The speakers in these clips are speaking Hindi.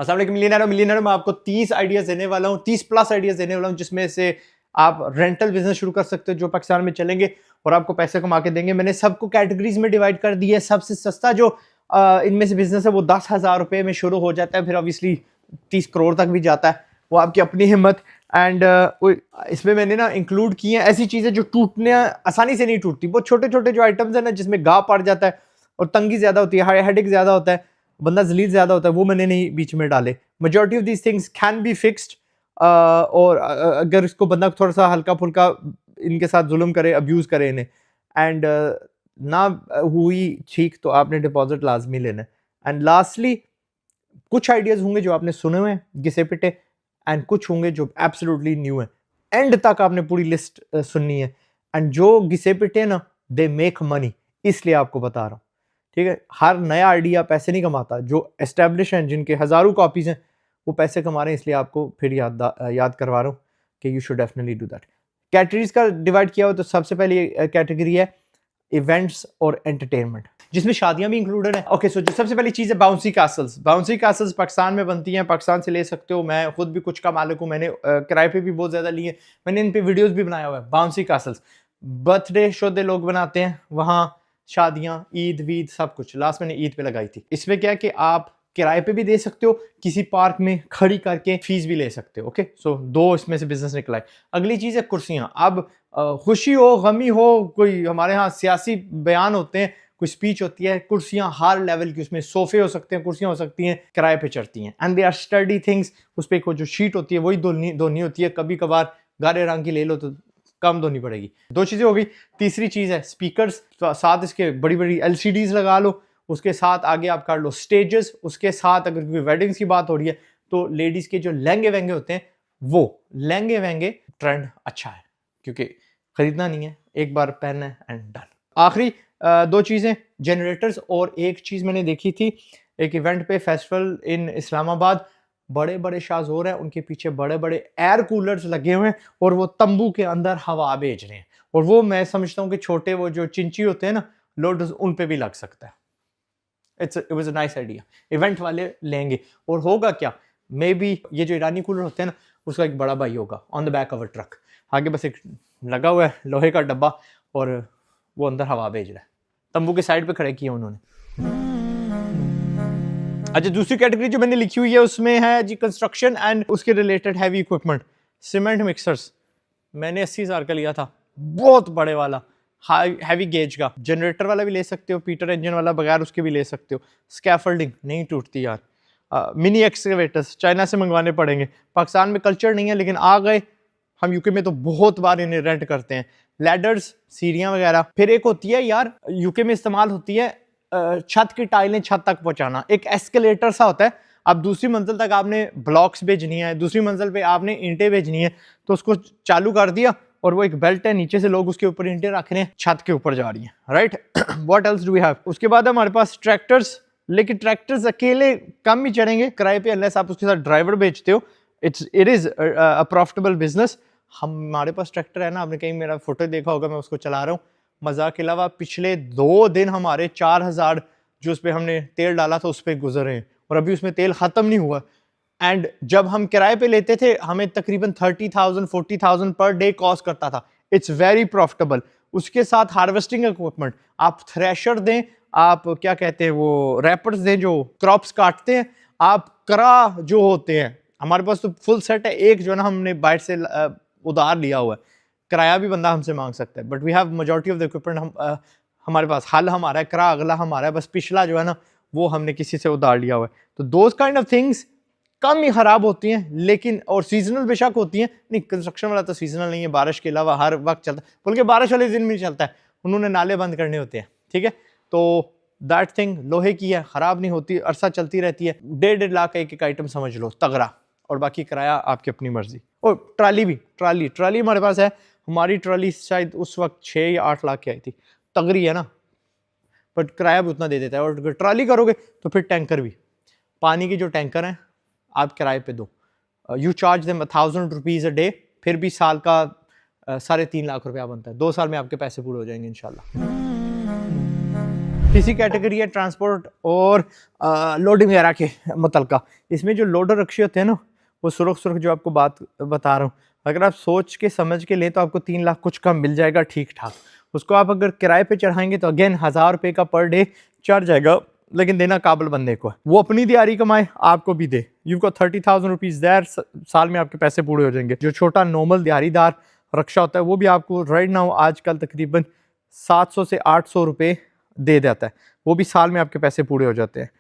अस्सलाम वालेकुम मिलियनर में आपको 30 आइडियाज देने वाला हूँ, 30 प्लस आइडियाज देने वाला हूँ, जिसमें से आप रेंटल बिजनेस शुरू कर सकते हो जो पाकिस्तान में चलेंगे और आपको पैसे कमा के देंगे। मैंने सबको कैटेगरीज में डिवाइड कर दिया है। सबसे सस्ता जो इनमें से बिजनेस है वो 10,000 रुपये में शुरू हो जाता है, फिर ऑब्वियसली 30 करोड़ तक भी जाता है, वो आपकी अपनी हिम्मत। एंड इसमें मैंने ना इंक्लूड किए हैं ऐसी चीज़ें जो टूटने आसानी से नहीं टूटती। बहुत छोटे छोटे जो आइटम्स हैं ना, जिसमें घाव पड़ जाता है और तंगी ज़्यादा होती है, हेडेक ज़्यादा होता है, बंदा जलील ज़्यादा होता है, वो मैंने नहीं बीच में डाले। Majority of these things can be fixed, और अगर इसको बंदा थोड़ा सा हल्का फुल्का इनके साथ जुल्म करे, अब्यूज़ करे इन्हें, एंड ना हुई ठीक, तो आपने डिपॉजिट लाजमी लेना है। एंड लास्टली कुछ आइडियाज़ होंगे जो आपने सुने हुए हैं घिसे पिटे, एंड कुछ होंगे जो एब्सोल्युटली न्यू है। एंड तक आपने पूरी लिस्ट सुननी है। एंड जो घिसे पिटे ना, दे मेक मनी, इसलिए आपको बता रहा हूँ, ठीक है। हर नया आइडिया पैसे नहीं कमाता। जो एस्टेब्लिश हैं, जिनके हज़ारों कॉपीज़ हैं, वो पैसे कमा रहे हैं, इसलिए आपको फिर याद करवा रहा हूँ कि you should definitely do that. Categories का डिवाइड किया हो तो सबसे पहली कैटेगरी है इवेंट्स और एंटरटेनमेंट, जिसमें शादियां भी इंक्लूडेड है। ओके, सो जो सबसे पहली चीज़ है bouncy Castle's. Bouncy Castle's Pakistan में बनती हैं, पाकिस्तान से ले सकते हो। मैं खुद भी कुछ का मालिक हूँ, मैंने किराए पे भी बहुत ज़्यादा लिए, मैंने इन पे वीडियोज़ भी बनाया हुआ है। बाउंसी कैसल्स बर्थडे शोदे लोग बनाते हैं, वहाँ शादियाँ, ईद वीद सब कुछ। लास्ट मैंने ईद पे लगाई थी। इसमें क्या है कि आप किराए पे भी दे सकते हो, किसी पार्क में खड़ी करके फीस भी ले सकते हो। ओके, सो दो इसमें से बिजनेस निकला है। अगली चीज़ है कुर्सियाँ। अब खुशी हो, गमी हो, कोई हमारे यहाँ सियासी बयान होते हैं, कोई स्पीच होती है, कुर्सियाँ हर लेवल की, उसमें सोफे हो सकते हैं, कुर्सियाँ हो सकती हैं, किराए पे चढ़ती हैं। And they are study things. उस पर जो शीट होती है वही धोनी होती है, कभी कभार गाढ़े रंग की ले लो तो कम धोनी पड़ेगी। दो चीज़ें हो गई। तीसरी चीज़ है स्पीकर्स, तो साथ इसके बड़ी बड़ी LCDs लगा लो, उसके साथ आगे आप कर लो स्टेजेस, उसके साथ अगर कोई वेडिंग्स की बात हो रही है तो लेडीज़ के जो लहंगे वहंगे होते हैं, वो लहंगे वहंगे ट्रेंड अच्छा है, क्योंकि खरीदना नहीं है, एक बार पहनना है एंड डन। आखिरी दो चीज़ें जनरेटर्स, और एक चीज़ मैंने देखी थी एक इवेंट पे, फेस्टिवल इन इस्लामाबाद, बड़े बड़े शाहजोर हैं, उनके पीछे बड़े बड़े एयर कूलर्स लगे हुए हैं और वो तंबू के अंदर हवा भेज रहे हैं। और वो मैं समझता हूँ कि छोटे वो जो चिंची होते हैं ना, लोडर्स, उन पे भी लग सकता है। It was a nice idea. Event वाले लेंगे, और होगा क्या, मे बी ये जो ईरानी कूलर होते हैं ना, उसका एक बड़ा भाई होगा on the back of a truck, आगे बस एक लगा हुआ है लोहे का डब्बा और वो अंदर हवा भेज रहा है। तंबू के साइड पे खड़े किए उन्होंने। अच्छा, दूसरी कैटेगरी जो मैंने लिखी हुई है उसमें है जी कंस्ट्रक्शन एंड उसके related heavy equipment. Cement mixers मैंने 80,000 का लिया था, बहुत बड़े वाला, हाई हैवी गेज का। जनरेटर वाला भी ले सकते हो, पीटर इंजन वाला बगैर उसके भी ले सकते हो। स्कैफोल्डिंग नहीं टूटती यार। मिनी एक्सकेवेटर्स चाइना से मंगवाने पड़ेंगे, पाकिस्तान में कल्चर नहीं है, लेकिन आ गए। हम यूके में तो बहुत बार इन्हें रेंट करते हैं। लैडर्स, सीढ़ियाँ वगैरह। फिर एक होती है यार, यूके में इस्तेमाल होती है छत की टाइलें छत तक पहुंचाना, एक एस्केलेटर सा होता है। अब दूसरी मंजिल तक आपने ब्लॉक्स भेजनी है, दूसरी मंजिल पे आपने ईंटें भेजनी है, तो उसको चालू कर दिया और वो एक बेल्ट है, नीचे से लोग उसके ऊपर ईंटें रख रहे हैं, छत के ऊपर जा रही हैं, right. What else do we have? उसके बाद हमारे पास ट्रैक्टर्स, लेकिन ट्रैक्टर्स अकेले कम ही चढ़ेंगे किराए पे, अनलेस आप उसके साथ ड्राइवर बेचते हो। It is a profitable business. हमारे पास ट्रैक्टर है ना, आपने कहीं मेरा फोटो देखा होगा, मैं उसको चला रहा हूँ। मजाक के अलावा पिछले 2 दिन हमारे 4,000 जो उस पर हमने तेल डाला था उस पर गुजर रहे हैं, और अभी उसमें तेल खत्म नहीं हुआ। एंड जब हम किराए पे लेते थे हमें तकरीबन 30,000 40,000 पर डे कॉस्ट करता था। It's very profitable. उसके साथ हार्वेस्टिंग इक्विपमेंट, आप थ्रेशर दें, आप क्या कहते हैं वो रैपर्स दें जो क्रॉप्स काटते हैं, आप करा जो होते हैं, हमारे पास तो फुल सेट है। एक जो है ना हमने बाहर से उधार लिया हुआ है, किराया भी बंदा हमसे मांग सकता है, but we have majority of the equipment हमारे पास। हल हमारा है, किराया अगला हमारा है, बस पिछला जो है ना वो हमने किसी से उधार लिया हुआ है। तो दोज काइंड ऑफ थिंग्स कम ही खराब होती हैं, लेकिन और सीजनल बेशक होती हैं। नहीं, कंस्ट्रक्शन वाला तो सीजनल नहीं है, बारिश के अलावा हर वक्त चलता है, बल्कि बारिश वाले दिन भी चलता है, उन्होंने नाले बंद करने होते हैं, ठीक है। तो दैट थिंग लोहे की है, खराब नहीं होती, अरसा चलती रहती है। 1.5 लाख का एक आइटम समझ लो तगड़ा, और बाकी किराया आपकी अपनी मर्जी। और ट्राली भी, ट्राली हमारे पास है। हमारी ट्राली शायद उस वक्त 6 या 8 लाख की आई थी, तगड़ी है ना, बट किराया भी उतना दे देता है। और अगर ट्राली करोगे तो फिर टैंकर भी, पानी के जो टैंकर हैं आप किराए पे दो, you charge them 1,000 rupees a day, फिर भी साल का 3.5 लाख रुपया बनता है। 2 साल में आपके पैसे पूरे हो जाएंगे इंशाल्लाह। तीसरी कैटेगरी है ट्रांसपोर्ट और लोडिंग वगैरह के मुतलका। इसमें जो लोडर रक्शे होते हैं ना, वो सुरख जो आपको बात बता रहा हूँ, अगर आप सोच के समझ के लें तो आपको 3 लाख कुछ कम मिल जाएगा ठीक ठाक। उसको आप अगर किराए पे चढ़ाएंगे तो अगेन 1000 रुपये का पर डे चार्ज जाएगा, लेकिन देना काबिल बंदे को है, वो अपनी दिहाड़ी कमाए आपको भी दे। यू गॉट 30,000 रुपीज़ देयर, साल में आपके पैसे पूरे हो जाएंगे। जो छोटा नॉर्मल दिहाड़ीदार रक्षा होता है वो भी आपको राइट नाउ आजकल तकरीबन 700 से 800 रुपये दे देता है, वो भी साल में आपके पैसे पूरे हो जाते हैं।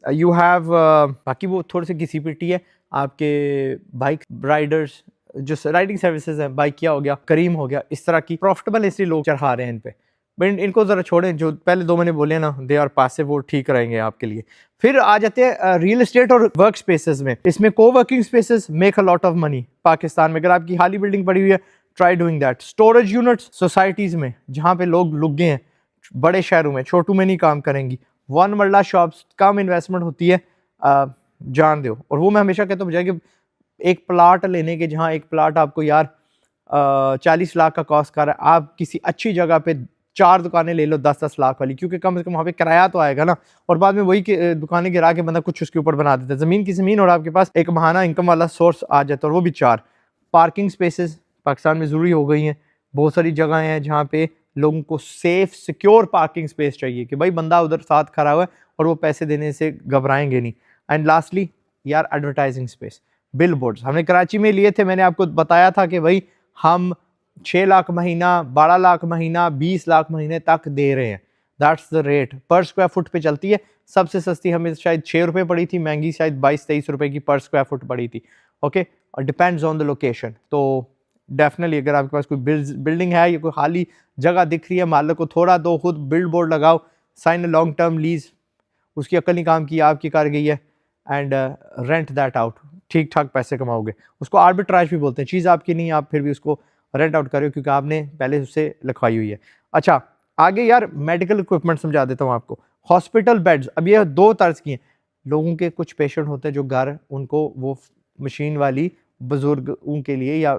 यू हैव बाकी वो थोड़ी सी घिसी-पिटी है आपके बाइक राइडर्स, जो राइडिंग सर्विसेज है, बाइकिया हो गया, करीम हो गया, इस तरह की प्रॉफिटेबल इसलिए लोग चढ़ा रहे हैं इन पे। बट इनको ज़रा छोड़ें, जो पहले 2 मैंने बोले ना, दे आर पासिव, वो ठीक रहेंगे आपके लिए। फिर आ जाते हैं रियल एस्टेट और वर्क स्पेसेस में। इसमें को working spaces make a lot of money Pakistan में। अगर आपकी खाली बिल्डिंग पड़ी हुई है, try doing that. Storage units societies में, जहाँ पे लोग लुक गए हैं, बड़े शहरों में, छोटू में नहीं काम करेंगी। वन मल्ला शॉप्स, कम इन्वेस्टमेंट होती है, जान दो। और वो मैं हमेशा कहता हूँ, कि एक प्लाट लेने के, जहाँ एक प्लाट आपको यार 40 लाख का कॉस्ट कर रहा है, आप किसी अच्छी जगह पे 4 दुकानें ले लो 10-10 लाख वाली, क्योंकि कम से कम वहाँ पे किराया तो आएगा ना। और बाद में वही दुकानें गिरा के बंदा कुछ उसके ऊपर बना देता है, ज़मीन की ज़मीन, और आपके पास एक महाना इनकम वाला सोर्स आ जाता है, और वो भी 4। पार्किंग स्पेसेस पाकिस्तान में ज़रूरी हो गई हैं। बहुत सारी जगह हैं जहाँ पे लोगों को सेफ सिक्योर पार्किंग स्पेस चाहिए, कि भाई बंदा उधर साथ खड़ा हुआ है और वो पैसे देने से घबराएंगे नहीं। एंड लास्टली यार एडवर्टाइजिंग स्पेस, बिल बोर्ड्स। हमने कराची में लिए थे, मैंने आपको बताया था कि भाई हम 6 लाख महीना, 12 लाख महीना, 20 लाख महीने तक दे रहे हैं। दैट्स द रेट पर स्क्वायर फुट पे चलती है। सबसे सस्ती हमें शायद 6 रुपये पड़ी थी, महंगी शायद 22-23 रुपये की पर स्क्वायर फुट पड़ी थी। ओके, और डिपेंड्स ऑन द लोकेशन। तो डेफिनेटली अगर आपके पास कोई बिल्डिंग है या कोई खाली जगह दिख रही है, मालिक को थोड़ा दो, खुद बिल्ड बोर्ड लगाओ, sign a long term lease, उसकी अकल नहीं काम की, आपकी कर गई है, एंड रेंट दैट आउट, ठीक ठाक पैसे कमाओगे। उसको आर्बिट्राज भी बोलते हैं, चीज़ आपकी नहीं, आप फिर भी उसको रेंट आउट करो क्योंकि आपने पहले उससे लिखवाई हुई है। अच्छा, आगे यार मेडिकल इक्विपमेंट समझा देता हूँ आपको। हॉस्पिटल बेड्स, अब ये 2 तर्ज की हैं। लोगों के कुछ पेशेंट होते हैं जो घर, उनको वो मशीन वाली, बुजुर्गों के लिए या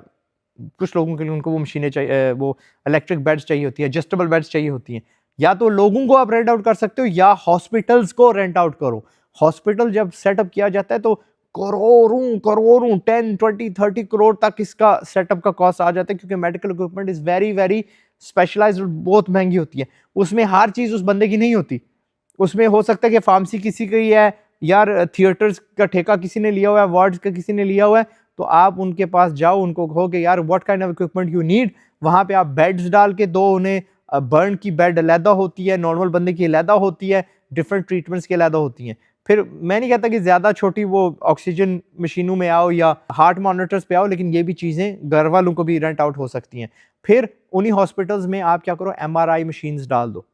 कुछ लोगों के लिए उनको वो मशीनें चाहिए, वो इलेक्ट्रिक बेड्स चाहिए होती है, एडजस्टेबल बेड्स चाहिए होती हैं। या तो लोगों को आप रेंट आउट कर सकते हो या हॉस्पिटल्स को रेंट आउट करो। हॉस्पिटल जब सेटअप किया जाता है तो करोड़ों 10, 20, 30 करोड़ तक इसका सेटअप का कॉस्ट आ जाता है, क्योंकि medical equipment is very very specialised, बहुत महंगी होती है। उसमें हर चीज़ उस बंदे की नहीं होती। उसमें हो सकता है कि फार्मेसी किसी की है, यार थिएटर्स का ठेका किसी ने लिया हुआ है, वार्ड्स का किसी ने लिया हुआ है, तो आप उनके पास जाओ, उनको कहो कि यार what kind of equipment you need. वहाँ पे आप बेड्स डाल के दो उन्हें। बर्न की बेड अलहदा होती है, नॉर्मल बंदे की अलहदा होती है, डिफरेंट ट्रीटमेंट्स की अलहदा होती हैं। फिर मैं नहीं कहता कि ज़्यादा छोटी वो ऑक्सीजन मशीनों में आओ या हार्ट मॉनिटर्स पे आओ, लेकिन ये भी चीज़ें घर वालों को भी रेंट आउट हो सकती हैं। फिर उन्हीं हॉस्पिटल्स में आप क्या करो, MRI मशीन्स डाल दो।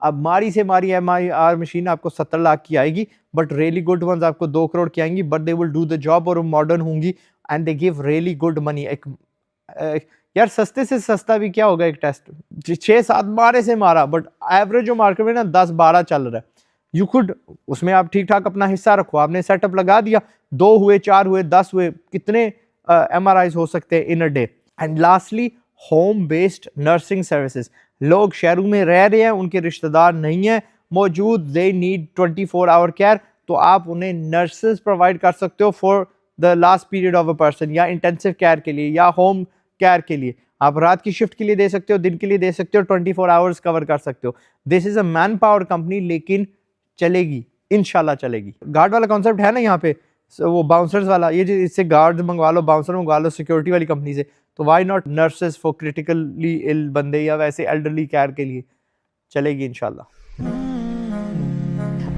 अब मारी से मारी MRI मशीन आपको 70 लाख की आएगी, बट रियली गुड वंस आपको 2 करोड़ की आएंगी, but they will do the job, और मॉडर्न होंगी and they give really good money. यार सस्ते से सस्ता भी क्या होगा एक टेस्ट, 6-7 मारे से मारा, बट एवरेज जो मार्केट में ना 10-12 चल रहा है। यू कुड, उसमें आप ठीक ठाक अपना हिस्सा रखो, आपने सेटअप लगा दिया, 2 हुए, 4 हुए, 10 हुए, कितने MRIs हो सकते हैं in a day. And lastly home based nursing services. लोग शहरों में रह रहे हैं, उनके रिश्तेदार नहीं है मौजूद, दे नीड 24 आवर केयर, तो आप उन्हें नर्सेज प्रोवाइड कर सकते हो for the last period of a person, या इंटेंसिव केयर के लिए या होम केयर के लिए। आप रात की शिफ्ट के लिए दे सकते हो, दिन के लिए दे सकते हो, 24 आवर्स कवर कर सकते हो। This is a man power company, लेकिन चलेगी, इंशाल्लाह चलेगी। गार्ड वाला कॉन्सेप्ट है ना यहाँ पे, वो बाउंसर्स वाला, ये जो इससे गार्ड मंगवा लो, बाउंसर मंगवा लो सिक्योरिटी वाली कंपनी से, तो why not nurses for critically ill बंदे या वैसे एल्डरली केयर के लिए, चलेगी इंशाल्लाह।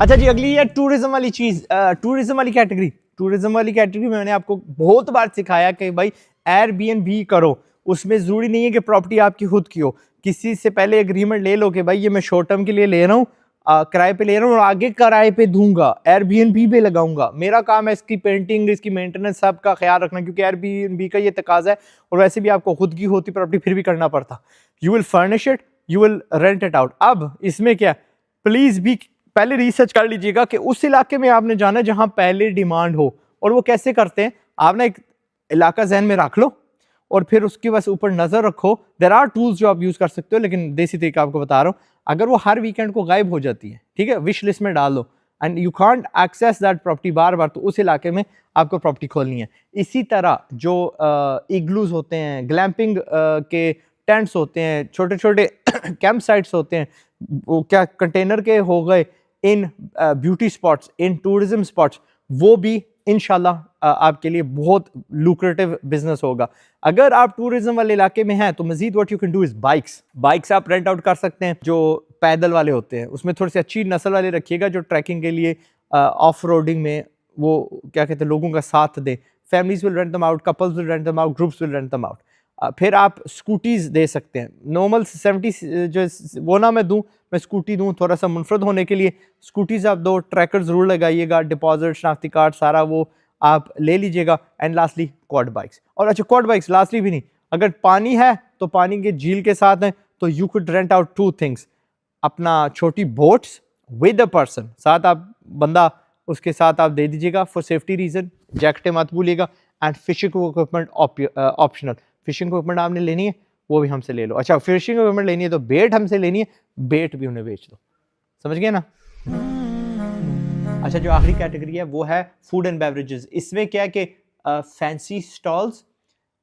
अच्छा जी, अगली है टूरिज्म वाली चीज, टूरिज्म वाली कैटेगरी। टूरिज्म वाली कैटेगरी में मैंने आपको बहुत बार सिखाया कि भाई एयरबीएनबी करो। उसमें जरूरी नहीं है कि प्रॉपर्टी आपकी खुद की हो, किसी से पहले एग्रीमेंट ले लो कि भाई ये मैं शॉर्ट टर्म के लिए ले रहा हूँ, किराए पे ले रहा हूँ और आगे किराए पे दूंगा, एयरबीएनबी पे लगाऊंगा। मेरा काम है इसकी पेंटिंग, इसकी मेंटेनेंस, सब का ख्याल रखना, क्योंकि एयरबीएनबी का ये तकाजा है, और वैसे भी आपको खुद की होती प्रॉपर्टी फिर भी करना पड़ता। You will furnish it, you will rent it out. अब इसमें क्या, प्लीज भी पहले रिसर्च कर लीजिएगा कि उस इलाके में आपने जाना जहां पहले डिमांड हो। और वो कैसे करते हैं, आप ना एक इलाका जहन में रख लो और फिर उसके बस ऊपर नज़र रखो। देयर आर टूल्स जो आप यूज़ कर सकते हो, लेकिन देसी तरीका आपको बता रहा हूँ। अगर वो हर वीकेंड को गायब हो जाती है, ठीक है, विश लिस्ट में डाल दो and you can't access that property बार बार, तो उस इलाके में आपको प्रॉपर्टी खोलनी है। इसी तरह जो इग्लूज होते हैं, ग्लैम्पिंग के टेंट्स होते हैं, छोटे छोटे कैंप साइट्स होते हैं, वो क्या कंटेनर के हो गए, in beauty spots, in tourism spots, वो भी इंशाल्लाह आपके लिए बहुत लुक्रेटिव बिजनेस होगा। अगर आप टूरिज्म वाले इलाके में हैं तो मजीद what you can do is bikes आप रेंट आउट कर सकते हैं, जो पैदल वाले होते हैं। उसमें थोड़ी सी अच्छी नस्ल वाले रखिएगा जो ट्रैकिंग के लिए, ऑफ रोडिंग में वो क्या कहते हैं, लोगों का साथ दें। Families will rent them out, couples will rent them out, groups will rent them out. फिर आप स्कूटीज दे सकते हैं। नॉर्मल 70 जो वो ना मैं दूं, मैं स्कूटी दूं थोड़ा सा मुनफरद होने के लिए। स्कूटीज आप दो, ट्रैकर ज़रूर लगाइएगा, डिपॉजिट, शनाख्ती कार्ड, सारा वो आप ले लीजिएगा। And lastly quad bikes. और अच्छा, क्वाड बाइक्स लास्टली भी नहीं, अगर पानी है तो पानी के झील के साथ है तो you could rent out 2 things. अपना छोटी बोट्स विद अ पर्सन, साथ आप बंदा उसके साथ आप दे दीजिएगा फॉर सेफ्टी रीजन, जैकेटें मत भूलिएगा। And fishing equipment optional, fishing equipment आपने लेनी है वो भी हमसे ले लो। अच्छा, फिशिंग इक्विपमेंट लेनी है तो बेट हमसे लेनी है, बेट भी उन्हें बेच दो। समझ गए ना? अच्छा, जो आखिरी कैटेगरी है वो है फूड एंड बेवरेजेस। इसमें क्या है कि फैंसी स्टॉल्स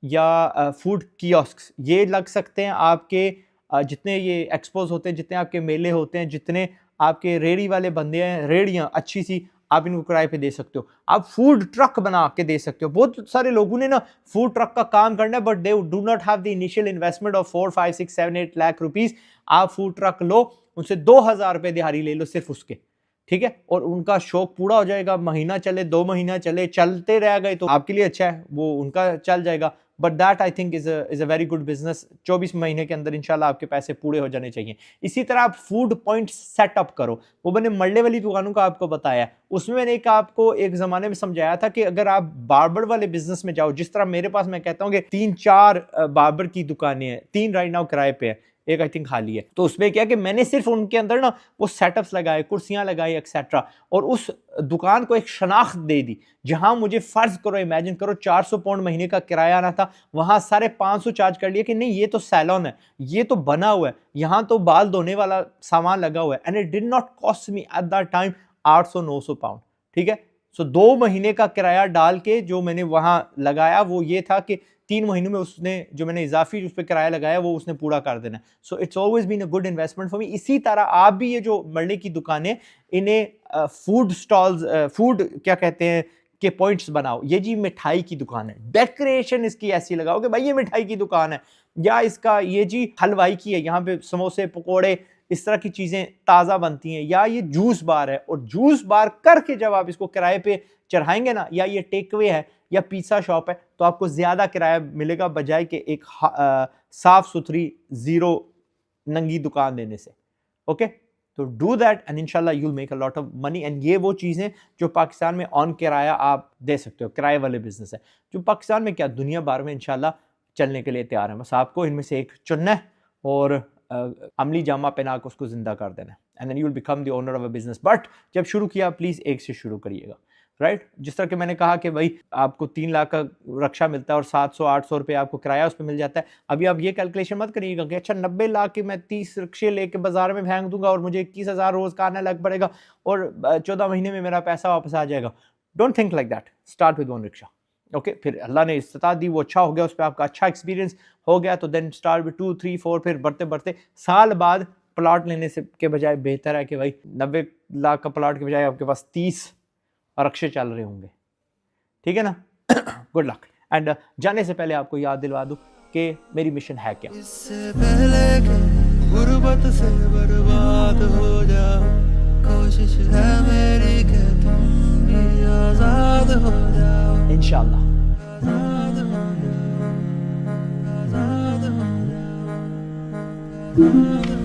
या फूड कियोस्क्स ये लग सकते हैं आपके, जितने ये एक्सपोज होते हैं, जितने आपके मेले होते हैं, जितने आपके रेड़ी वाले बंदे हैं, रेड़ियाँ अच्छी सी आप इनको किराए पे दे सकते हो। आप फूड ट्रक बना के दे सकते हो। बहुत सारे लोगों ने ना फूड ट्रक का काम करना है, but they do not have the initial investment of 4, 5, 6, 7, 8 lakh rupees. आप फूड ट्रक लो, उनसे 2000 रुपये दिहाड़ी ले लो सिर्फ उसके, ठीक है, और उनका शौक पूरा हो जाएगा। महीना चले, 2 महीना चले, चलते रह गए तो आपके लिए अच्छा है, वो उनका चल जाएगा। But that I think is a very good business. 24 महीने के अंदर इंशाल्लाह आपके पैसे पूरे हो जाने चाहिए। इसी तरह आप फूड पॉइंट सेटअप करो। वो मैंने मल्ले वाली दुकानों का आपको बताया, उसमें मैंने आपको एक जमाने में समझाया था कि अगर आप बार्बर वाले बिजनेस में जाओ, जिस तरह मेरे पास, मैं कहता हूँ कि 3-4 बार्बर की दुकानें हैं, 3 राइट नाउ किराए पे है, एक आई थिंक खाली है। तो उसमें क्या कि मैंने सिर्फ उनके अंदर ना वो सेटअप्स लगाए, कुर्सियां लगाई एक्सेट्रा, और उस दुकान को एक शनाख्त दे दी। जहां मुझे फर्ज करो, इमेजिन करो, 400 पाउंड महीने का किराया आना था, वहां सारे 500 चार्ज कर लिए कि नहीं ये तो सैलून है, ये तो बना हुआ है, यहां तो बाल धोने वाला सामान लगा हुआ है। And it did not cost me at that time 800-900 pound, ठीक है। सो 2 महीने का किराया डाल के जो मैंने वहां लगाया वो ये था कि 3 महीनों में उसने जो मैंने इजाफी उस पर किराया लगाया वो उसने पूरा कर देना। So it's always been a good investment for me. इसी तरह आप भी ये जो मरने की दुकानें, इन्हें फूड स्टॉल्स, फूड क्या कहते हैं के पॉइंट्स बनाओ। ये जी मिठाई की दुकान है, डेकोरेशन इसकी ऐसी लगाओ कि भाई ये मिठाई की दुकान है, या इसका ये जी हलवाई की है, यहाँ पे समोसे, पकोड़े, इस तरह की चीजें ताज़ा बनती हैं, या ये जूस बार है। और जूस बार करके जब आप इसको किराए पे चढ़ाएंगे ना, या ये टेकवे है या पिज़्ज़ा शॉप है, तो आपको ज़्यादा किराया मिलेगा बजाय कि एक साफ सुथरी ज़ीरो नंगी दुकान देने से। ओके, तो डू दैट एंड इंशाल्लाह you will make a lot of money. And ये वो चीज़ें जो पाकिस्तान में ऑन किराया आप दे सकते हो, किराए वाले बिजनेस है जो पाकिस्तान में क्या दुनिया भर में इंशाल्लाह चलने के लिए तैयार है। बस आपको इनमें से एक चुनना है और अमली जामा पहना के उसको जिंदा कर देना, and then you will become the owner of a business. But जब शुरू किया प्लीज़ एक से शुरू करिएगा, राइट। जिस तरह के मैंने कहा कि भाई आपको 3 लाख का रक्षा मिलता है और 700-800 रुपये आपको किराया उस पर मिल जाता है। अभी आप ये कैलकुलेशन मत करिएगा कि अच्छा 90 लाख के मैं 30 रिक्शे लेके बाजार में फेंक दूंगा और मुझे 21,000 रोज का आना लग पड़ेगा और 14 महीने में मेरा पैसा वापस आ जाएगा। Don't think like that. Start with 1 rickshaw, okay. फिर अल्लाह ने इस्तात दी, वो अच्छा हो गया, उस पर आपका अच्छा एक्सपीरियंस हो गया, तो देन स्टार्ट विद 2, 3, 4, फिर बढ़ते बढ़ते साल बाद प्लॉट लेने से के बजाय बेहतर है कि भाई 90 लाख का प्लॉट के बजाय आपके पास 30 रक्शे चल रहे होंगे, ठीक है ना। Good luck. एंड जाने से पहले आपको याद दिलवा दूं कि मेरी मिशन है क्या। इससे पहले कि गुर्बत से बर्बाद हो जाओ, कोशिश है मेरी कि तुम भी आजाद हो जाओ इंशाल्लाह। आजाद हो जाओ, आजाद हो जाओ।